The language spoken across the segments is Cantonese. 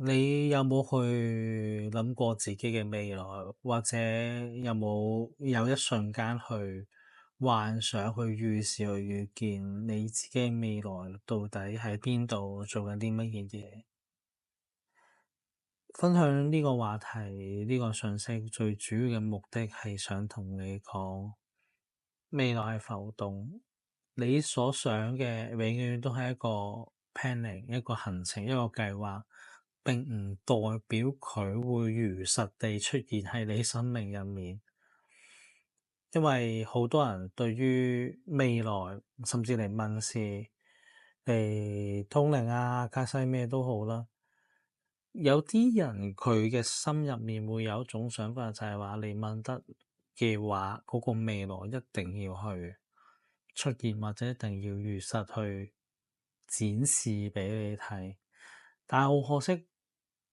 你有冇去諗過自己嘅未來，或者有一瞬間去幻想、去預示、去預見你自己嘅未來到底喺邊度做緊啲乜嘢嘢？分享呢個話題、呢個信息，最主要嘅目的係想同你講，未來係浮動，你所想嘅永遠都係一個 planning，一個行程，一個計劃，並唔代表佢會如實地出現喺你生命入面。因為好多人對於未來，甚至嚟問事、嚟通靈啊、卡西咩都好啦，有啲人佢嘅心入面會有一種想法，就係話你問得嘅話，嗰個未來一定要去出現，或者一定要如實去展示畀你睇。但係好可惜，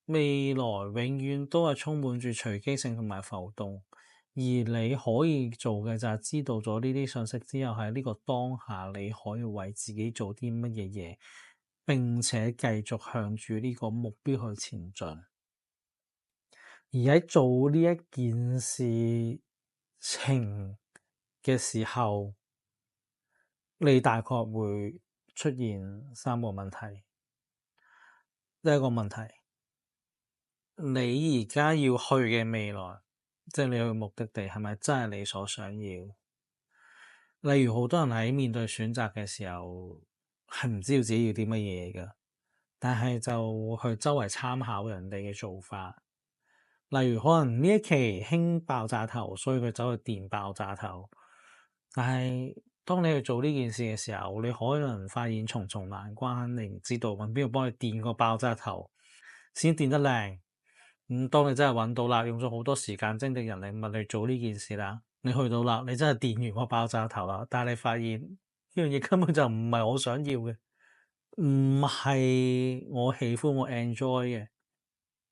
未來永遠都係充滿住隨機性同埋浮動，而你可以做嘅就係知道咗呢啲信息之後，喺呢個當下你可以為自己做啲乜嘢嘢，並且繼續向住呢個目標去前進。而喺做呢一件事情嘅時候，你大概會出現三個問題。第一個問題，你而家要去嘅未來，即係你去嘅目的地，係咪真係你所想要？例如好多人喺面對選擇嘅時候，係唔知道自己要啲乜嘢㗎，但係就去周圍參考人哋嘅做法。例如可能呢一期興爆炸頭，所以佢走去電爆炸頭。但係當你去做呢件事嘅時候，你可能發現重重難關，你唔知道揾邊個幫你電個爆炸頭先電得靚。當你真係揾到啦，用咗好多時間精力人力物力做呢件事啦，你去到啦，你真係電完個爆炸頭啦，但係你發現呢樣嘢根本就唔係我想要嘅，唔係我喜歡我 enjoy 嘅，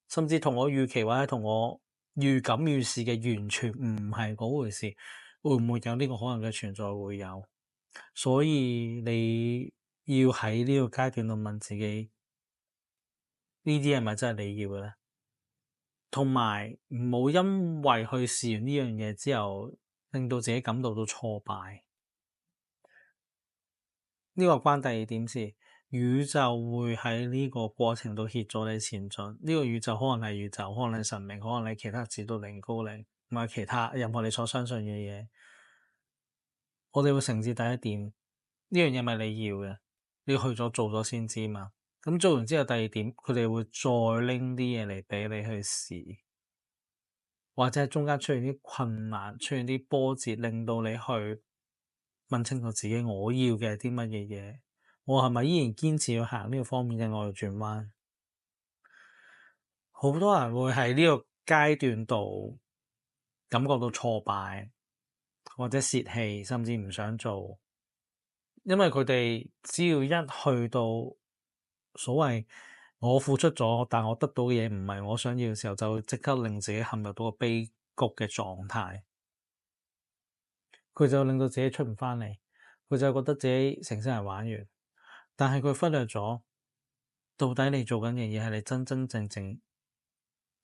甚至同我預期或者同我預感預示嘅完全唔係嗰回事。會唔會有呢個可能嘅存在？會有。所以你要喺呢個階段度問自己，呢啲係咪真係你要嘅咧？同埋唔好因為去試完呢樣嘢之後，令到自己感到挫敗。呢個關第二點事，宇宙會喺呢個過程度協助你前進。呢個宇宙可能係宇宙，可能係神明，可能係其他指導靈高靈，唔係其他任何你所相信嘅嘢。我哋會承接第一點，呢樣嘢咪你要嘅，你去咗做咗先知嘛。咁做完之後，第二點佢哋會再拎啲嘢嚟俾你去試，或者係中間出現啲困難，出現啲波折，令到你去問清楚自己我要嘅係啲乜嘢嘢，我係咪依然堅持要行呢個方面，定我要轉彎？好多人會喺呢個階段度感覺到挫敗，或者洩氣，甚至唔想做。因為佢哋只要一去到所謂我付出咗，但我得到嘅嘢唔係我想要嘅時候，就會即刻令自己陷入到個悲谷嘅狀態。佢就令到自己出唔翻嚟，佢就覺得自己成世人玩完。但係佢忽略咗，到底你做緊嘅嘢係你真真正正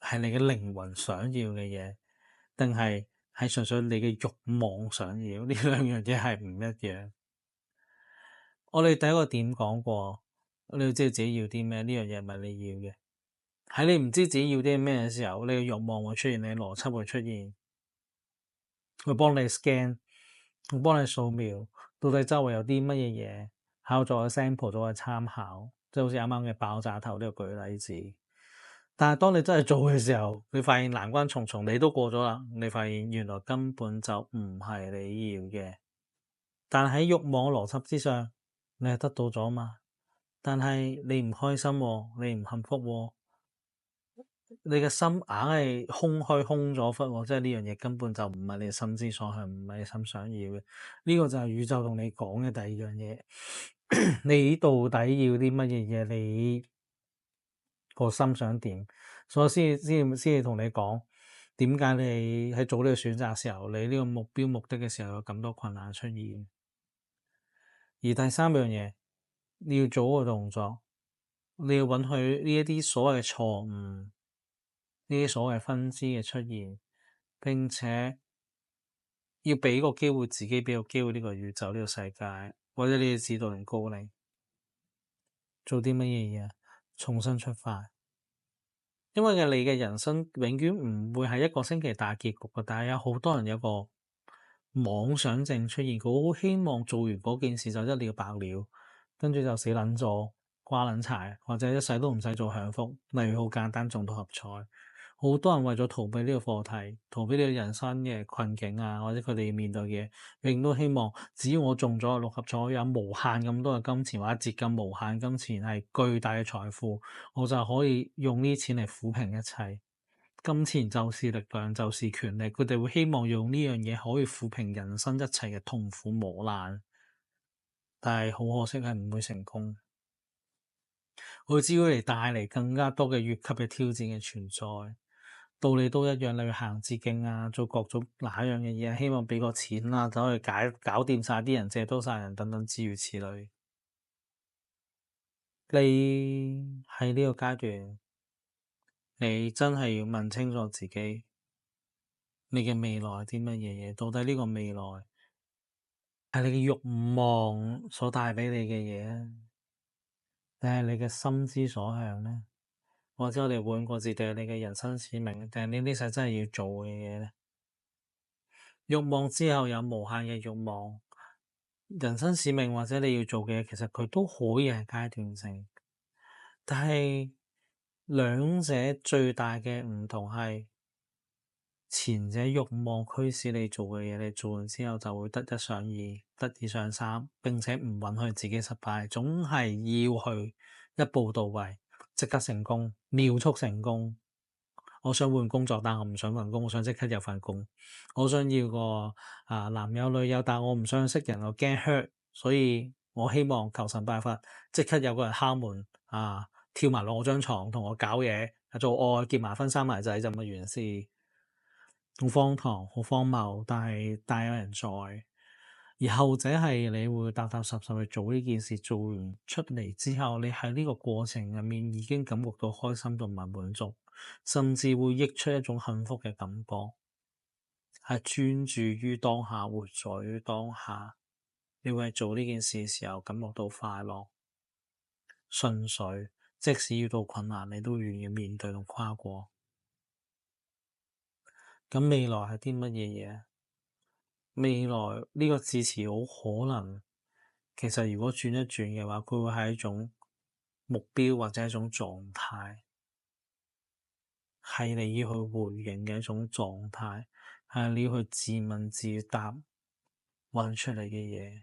係你嘅靈魂想要嘅嘢，定係純粹你嘅慾望想要？呢兩樣嘢係唔一樣。我哋第一個點講過，你要知道自己要啲咩，呢樣嘢係咪你要嘅？喺你唔知自己要啲咩嘅時候，你嘅慾望會出現，你嘅邏輯會出現，會幫你 scan，會幫你掃描，到底周圍有啲乜嘢嘢，考咗個 sample 做個參考，即係好似啱啱嘅爆炸頭呢個舉例子。但係當你真係做嘅時候，你發現難關重重，你都過咗啦，你發現原來根本就唔係你要嘅。但喺慾望邏輯之上，你係得到咗嘛？但係你唔開心喎，你唔幸福喎，你嘅心硬係空虛空咗忽喎，即係呢樣嘢根本就唔係你心之所向，唔係你心想要嘅。呢個就係宇宙同你講嘅第二樣嘢。你到底要啲乜嘢嘢？你個心想點？所以先至同你講，點解你喺做呢個選擇嘅時候，你呢個目標目的嘅時候有咁多困難出現。而第三樣嘢，你要做個動作，你要允許呢一啲所謂嘅錯誤，呢啲所謂分支嘅出現，並且要俾個機會自己，俾個機會呢個宇宙，呢個世界，或者你嘅指導靈高靈做啲乜嘢嘢，重新出發。因為你嘅人生永遠唔會係一個星期大結局嘅，但係有好多人有個妄想症出現，佢好希望做完嗰件事就一了百了，跟住就死撚咗，瓜撚柴，或者一世都唔使做享福。例如好簡單，中六合彩，好多人為咗逃避呢個課題，逃避呢個人生嘅困境啊，或者佢哋面對嘅嘢，亦都希望只要我中咗六合彩，有無限咁多嘅金錢，或者接近無限金錢，係巨大嘅財富，我就可以用呢啲錢嚟撫平一切。金錢就是力量，就是權力。佢哋會希望用呢樣嘢可以撫平人生一切嘅痛苦磨難，但係好可惜係唔會成功。佢只會嚟帶嚟更加多嘅越級嘅挑戰嘅存在。道理都一樣，你去行捷徑啊，做各種那樣嘅嘢，希望俾個錢啊，走去搞掂晒啲人，借多晒人等等諸如此類。你喺呢個階段，你真係要問清楚自己。你嘅未來係啲乜嘢嘢？到底呢個未來係你嘅慾望所帶畀你嘅嘢啊，定係你嘅心之所向咧？或者我哋換個字，定係你嘅人生使命，定係你呢世真係要做嘅嘢咧？慾望之後有無限嘅慾望，人生使命或者你要做嘅嘢，其實佢都可以係階段性，但係兩者最大嘅唔同係。前者慾望驅使你做嘅嘢，你做完之後就會得一上二，得以上三，並且唔允許自己失敗，總係要去一步到位，即刻成功，秒速成功。我想換工作，但我唔想換工，我想即刻有份工。我想要個男友女友，但我唔想識人，我驚 hurt，所以我希望求神拜佛，即刻有個人敲門跳埋落我張床同我搞嘢，做愛結埋婚生埋仔就咁嘅完事。好荒唐，好荒謬，但係大有人在。而後者係你會踏踏實實去做呢件事，做完出嚟之後，你喺呢個過程入面已經感覺到開心同埋滿足，甚至會溢出一種幸福嘅感覺，係專注於當下，活在於當下。你會喺做呢件事嘅時候感覺到快樂、順遂，即使遇到困難，你都願意面對同跨過。咁未來係啲乜嘢嘢？未來呢個字詞好可能，其實如果轉一轉嘅話，佢會係一種目標或者一種狀態，係你要去回應嘅一種狀態，係你要去自問自答揾出嚟嘅嘢。